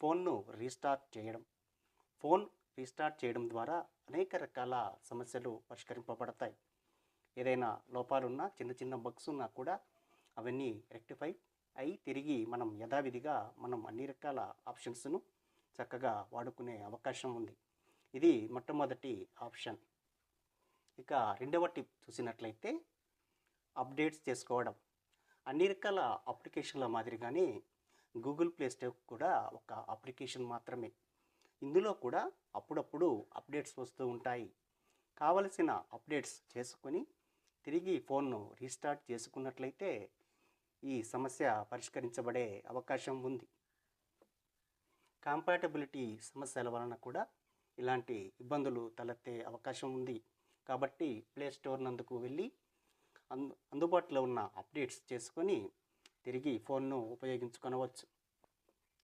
ఫోన్ను రీస్టార్ట్ చేయడం. Phone restart చేయడం ద్వారా అనేక రకాల సమస్యలు పరిష్కరింపబడతాయి. ఏదైనా లోపాలున్నా, చిన్న చిన్న బగ్స్ ఉన్నా కూడా అవన్నీ రెక్టిఫై అయి తిరిగి మనం యథావిధిగా అన్ని రకాల ఆప్షన్స్ను చక్కగా వాడుకునే అవకాశం ఉంది. ఇది మొట్టమొదటి ఆప్షన్. ఇక రెండవ టిప్ చూసినట్లయితే అప్డేట్స్ చేసుకోవడం. అన్ని రకాల అప్లికేషన్ల మాదిరిగానే గూగుల్ ప్లే స్టోర్ కూడా ఒక అప్లికేషన్ మాత్రమే. ఇందులో కూడా అప్పుడప్పుడు అప్డేట్స్ వస్తూ ఉంటాయి. కావలసిన అప్డేట్స్ చేసుకొని తిరిగి ఫోన్ను రీస్టార్ట్ చేసుకున్నట్లయితే ఈ సమస్య పరిష్కరించబడే అవకాశం ఉంది. కంపాటబిలిటీ సమస్యల వలన కూడా ఇలాంటి ఇబ్బందులు తలెత్తే అవకాశం ఉంది. కాబట్టి ప్లే స్టోర్ నందుకు వెళ్ళి అందుబాటులో ఉన్న అప్డేట్స్ చేసుకొని తిరిగి ఫోన్ను ఉపయోగించుకొనవచ్చు.